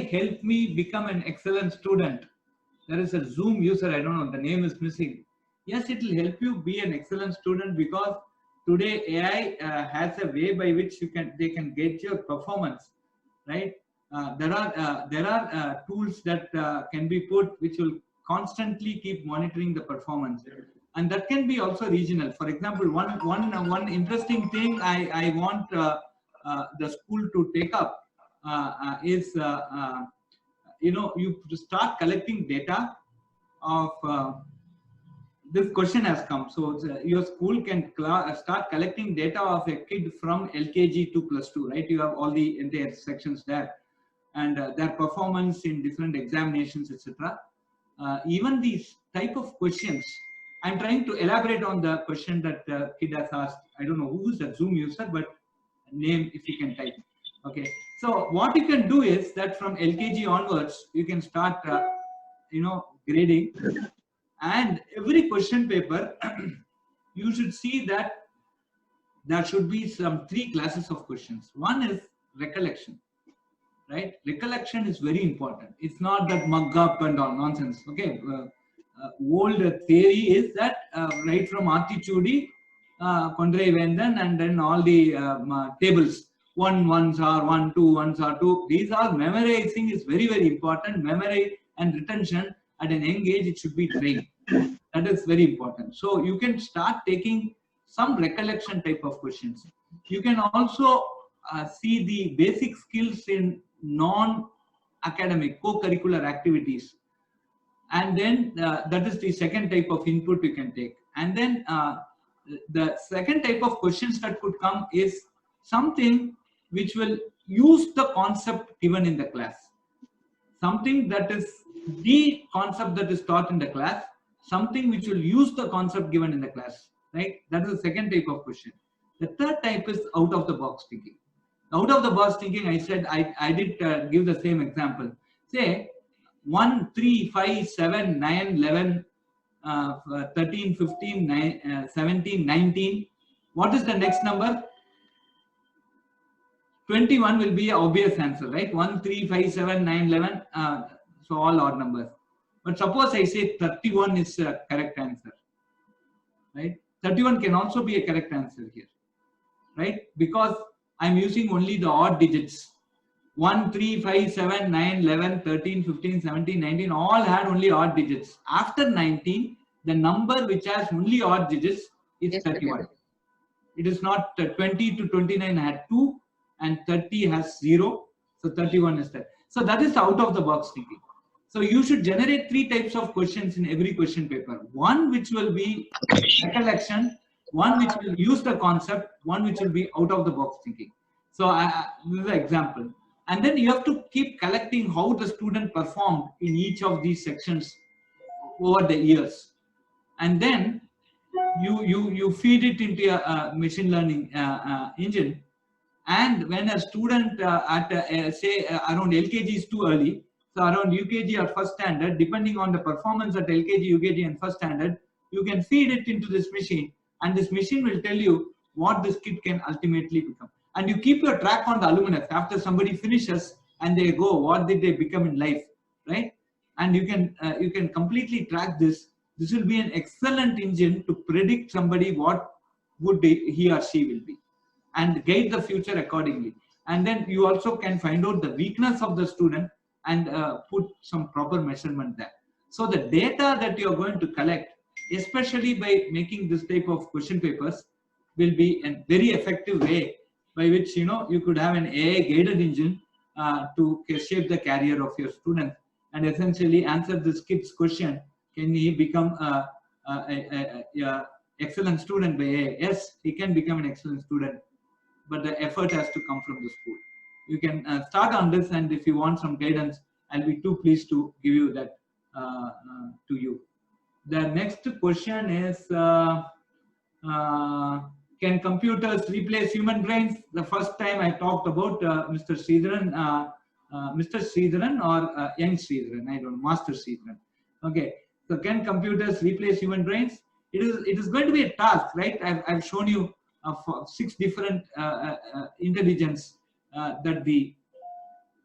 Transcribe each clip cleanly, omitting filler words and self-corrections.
help me become an excellent student? There is a Zoom user, I don't know, the name is missing. Yes, it will help you be an excellent student, because today AI has a way by which they can get your performance, right? There are tools that can be put which will constantly keep monitoring the performance, and that can be also regional. For example, one interesting thing I want the school to take up is you start collecting data of this question has come. So your school can start collecting data of a kid from LKG to +2, right? You have all the entire sections there, and their performance in different examinations, etc. Even these type of questions, I'm trying to elaborate on the question that kid has asked. I don't know who is the Zoom user, but name if you can type. Okay, so what you can do is that from LKG onwards, you can start, grading, and every question paper, you should see that there should be some 3 classes of questions. One is recollection, right? Recollection is very important. It's not that mug up and all nonsense. Okay, old theory is that right from Artichudi, Kondrai Vendan, and then all the tables. 1 ones are 1, 2 ones are 2. These are memorizing is very, very important. Memory and retention at an young age, it should be trained. That is very important. So you can start taking some recollection type of questions. You can also see the basic skills in non-academic co-curricular activities, and then that is the second type of input you can take. And then the second type of questions that could come is something which will use the concept given in the class, something that is the concept that is taught in the class, something which will use the concept given in the class, right? That is the second type of question. The third type is out of the box thinking. Out of the box thinking, I said I did give the same example. Say 1, 3, 5, 7, 9, 11, 13, 15, 17, 19. What is the next number? 21 will be an obvious answer, right? 1, 3, 5, 7, 9, 11. So all odd numbers. But suppose I say 31 is a correct answer, right? 31 can also be a correct answer here, right? Because I'm using only the odd digits. 1, 3, 5, 7, 9, 11, 13, 15, 17, 19 all had only odd digits. After 19, the number which has only odd digits is 31. It is not 20 to 29 had 2 and 30 has 0. So 31 is that. So that is out of the box thinking. So you should generate 3 types of questions in every question paper. One which will be recollection, one which will use the concept, one which will be out of the box thinking. So this is an example. And then you have to keep collecting how the student performed in each of these sections over the years. And then you feed it into a machine learning engine. And when a student say around LKG is too early, so around UKG or first standard, depending on the performance at LKG, UKG and first standard, you can feed it into this machine, and this machine will tell you what this kid can ultimately become. And you keep your track on the alumnus after somebody finishes and they go, what did they become in life, right? And you can completely track this. This will be an excellent engine to predict somebody what would he or she will be, and guide the future accordingly. And then you also can find out the weakness of the student and put some proper measurement there. So the data that you are going to collect, especially by making this type of question papers, will be a very effective way by which you could have an AI guided engine to shape the career of your student and essentially answer this kid's question: can he become a excellent student by AI? Yes, he can become an excellent student, but the effort has to come from the school. You can start on this, and if you want some guidance, I'll be too pleased to give you that to you. The next question is, can computers replace human brains? The first time I talked about Mr. Sridharan or young Sridharan, I don't know, Master Sridharan. Okay, so can computers replace human brains? It is going to be a task, right? I've shown you 6 different intelligence that the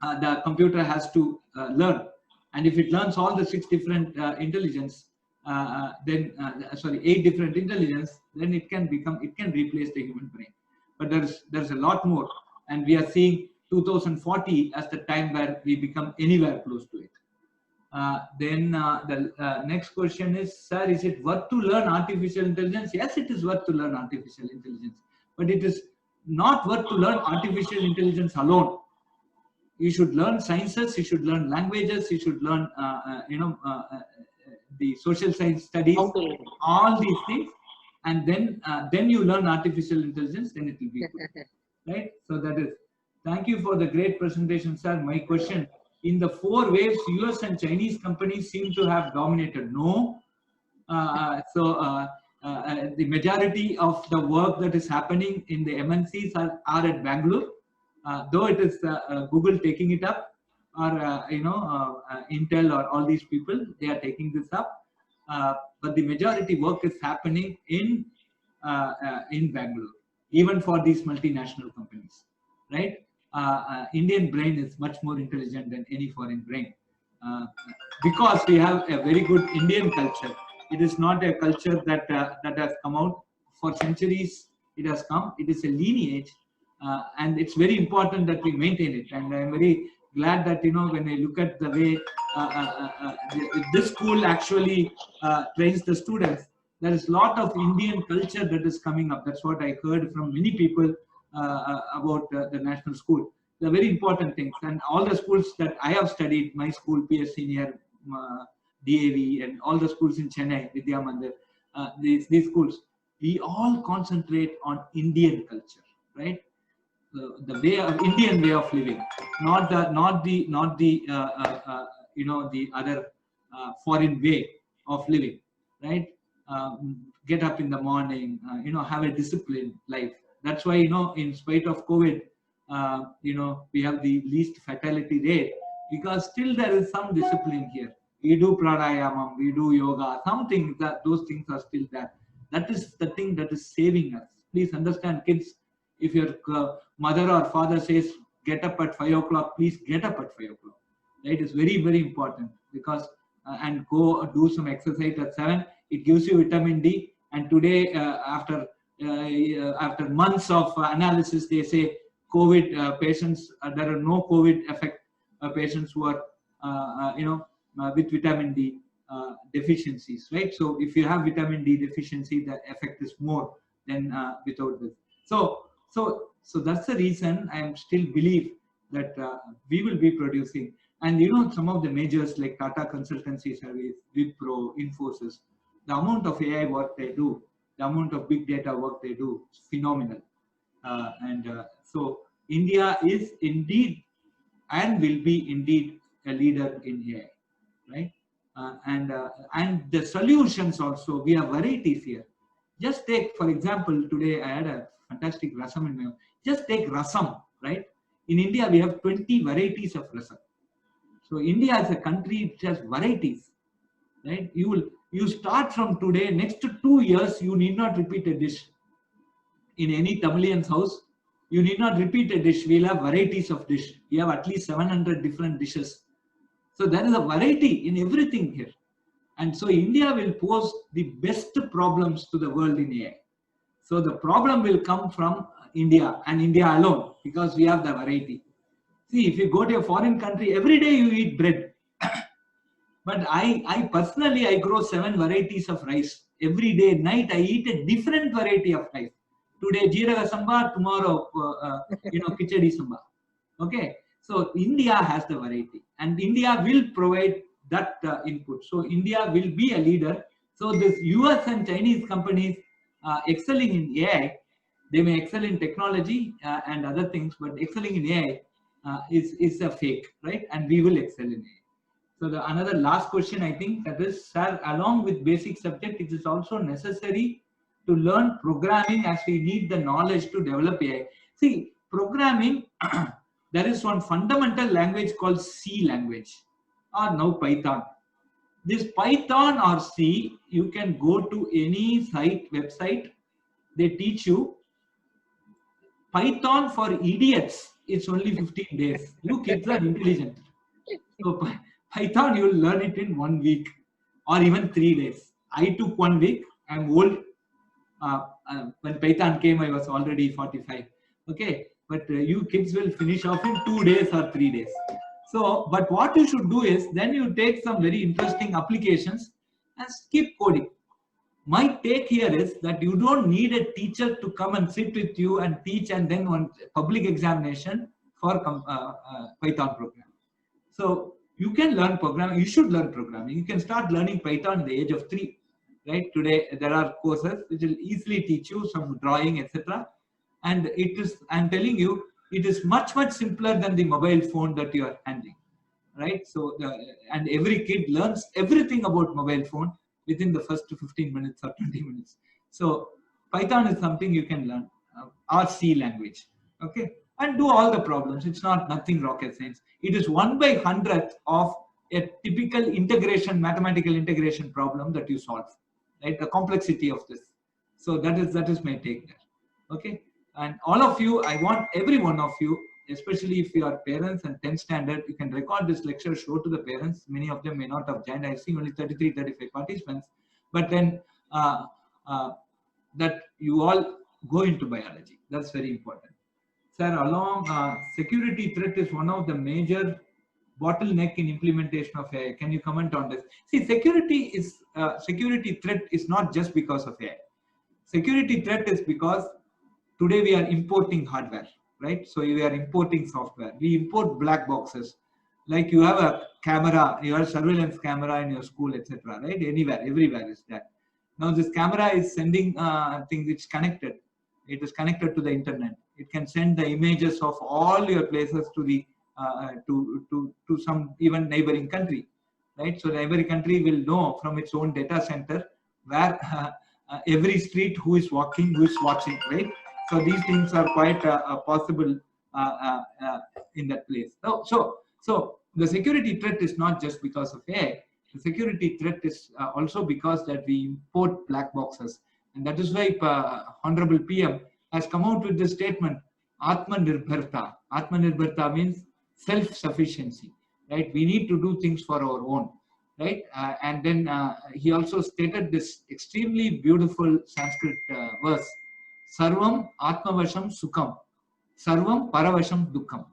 the computer has to learn. And if it learns all the 6 different intelligence, then sorry, 8 different intelligence, then it can replace the human brain. But there's a lot more, and we are seeing 2040 as the time where we become anywhere close to it. Then the next question is, sir, is it worth to learn artificial intelligence? Yes, it is worth to learn artificial intelligence, but it is not worth to learn artificial intelligence alone. You should learn sciences, you should learn languages, you should learn, the social science studies, all these things, and then you learn artificial intelligence, then it will be good, right? So that is, thank you for the great presentation, sir. My question, in the 4 waves, US and Chinese companies seem to have dominated. No. The majority of the work that is happening in the MNCs are at Bangalore, though it is Google taking it up, or Intel, or all these people, they are taking this up. But the majority work is happening in Bangalore, even for these multinational companies, right? Indian brain is much more intelligent than any foreign brain, because we have a very good Indian culture. It is not a culture that has come out for centuries. It has come. It is a lineage, and it's very important that we maintain it. And I'm very glad that when I look at the way this school actually trains the students, there is a lot of Indian culture that is coming up. That's what I heard from many people about the national school. They're very important things, and all the schools that I have studied, my school, PS Senior, DAV, and all the schools in Chennai, Vidya Mandir, these schools, we all concentrate on Indian culture, right? The way of Indian way of living, not the the other foreign way of living, right? Get up in the morning, have a disciplined life. That's why in spite of COVID, we have the least fatality rate, because still there is some discipline here. We do pranayama, we do yoga, something that those things are still there. That is the thing that is saving us. Please understand, kids. If your mother or father says get up at 5 o'clock, please get up at 5 o'clock. Right? It's very, very important, because and go do some exercise at 7. It gives you vitamin D. And today, after months of analysis, they say COVID patients, there are no COVID effect patients who are with vitamin D deficiencies, right? So if you have vitamin D deficiency, the effect is more than without this. So that's the reason I still believe that we will be producing. And some of the majors like Tata Consultancy Service, Wipro, Infosys, the amount of AI work they do, the amount of big data work they do is phenomenal. So India is indeed and will be indeed a leader in AI, right? And the solutions also, we have varieties here. Just take, for example, today I had a fantastic rasam in my home. Just take rasam, right? In India, we have 20 varieties of rasam. So India as a country, it has varieties, right? You start from today, next 2 years, you need not repeat a dish. In any Tamilian's house, you need not repeat a dish. We'll have varieties of dish. We have at least 700 different dishes. So there is a variety in everything here. And so India will pose the best problems to the world in AI. So the problem will come from India and India alone, because we have the variety. See, if you go to a foreign country, every day you eat bread. But I personally, I grow 7 varieties of rice. Every day, night, I eat a different variety of rice. Today, Jeeraga Samba, tomorrow, Kichadi Samba. Okay. So India has the variety, and India will provide that input. So India will be a leader. So this US and Chinese companies excelling in AI, they may excel in technology and other things, but excelling in AI is a fake, right? And we will excel in AI. So another last question, I think, that is, sir, along with basic subject, it is also necessary to learn programming, as we need the knowledge to develop AI. See, programming, there is one fundamental language called C language, or now Python. This Python or C, you can go to any website, they teach you. Python for idiots it's only 15 days. You kids are intelligent. So Python, you'll learn it in 1 week or even 3 days. I took 1 week. I'm old. When Python came, I was already 45. Okay, but you kids will finish off in 2 days or 3 days. So, but what you should do is then you take some very interesting applications and keep coding. My take here is that you don't need a teacher to come and sit with you and teach and then one public examination for Python programming. So you can learn programming. You should learn programming. You can start learning Python at the age of 3. Right, today there are courses which will easily teach you some drawing, etc. And it is, I'm telling you, it is much simpler than the mobile phone that you are handling. Right, so and every kid learns everything about mobile phone within the first 15 minutes or 20 minutes. So Python is something you can learn, or C language. Okay, and do all the problems. It's not nothing rocket science. It is 1/100th of a typical integration, mathematical integration problem that you solve. Right, the complexity of this. So that is my take there. Okay, and all of you, I want every one of you, especially if you are parents and 10th standard, you can record this lecture, show to the parents. Many of them may not have joined. I see only 33, 35 participants, but then that you all go into biology. That's very important. Sir, along security threat is one of the major bottleneck in implementation of AI. Can you comment on this? See, security threat is not just because of AI. Security threat is because today we are importing hardware, right? So we are importing software. We import black boxes. Like you have a camera, you have a surveillance camera in your school, etc. Right? Anywhere, everywhere is that. Now this camera is sending things. It's connected. It is connected to the internet. It can send the images of all your places to the to some even neighboring country, right? So the neighboring country will know from its own data center where every street, who is walking, who is watching, right? So these things are quite possible in that place. So the security threat is not just because of AI. The security threat is also because that we import black boxes, and that is why Honorable PM has come out with this statement: Atmanirbharta. Atmanirbharta means self-sufficiency, right? We need to do things for our own, right? And then he also stated this extremely beautiful Sanskrit verse: Sarvam Atmavasham Sukham, Sarvam Paravasham Dukkham.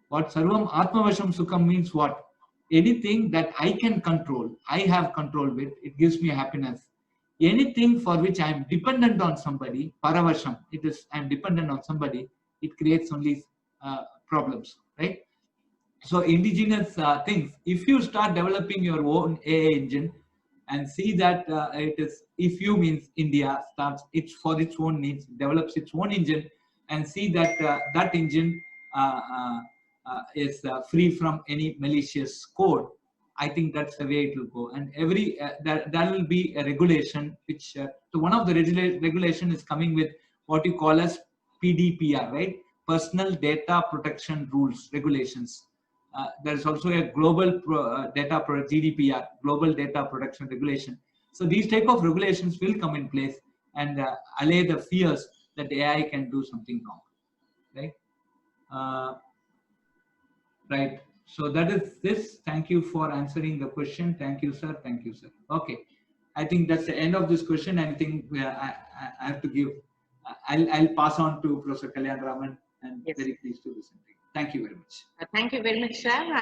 What Sarvam Atmavasham Sukham means what? Anything that I can control, I have control with, it gives me happiness. Anything for which I am dependent on somebody, Paravasham, it is I am dependent on somebody, it creates only problems, right? So indigenous things, if you start developing your own AI engine and see that it is, if you means India starts it's for its own needs, develops its own engine, and see that that engine is free from any malicious code, I think that's the way it will go. And every there will be a regulation which so one of the regulation is coming with what you call as PDPR, right? Personal Data Protection Rules, regulations. There is also a global GDPR, Global Data Protection Regulation. So these type of regulations will come in place and allay the fears that AI can do something wrong, right? Right. So that is this. Thank you for answering the question. Thank you, sir. Thank you, sir. Okay. I think that's the end of this question. I think I have to give. I'll pass on to Professor Kalyan Raman, and Yes. very pleased to listen to you. Thank you very much. Thank you very much, sir.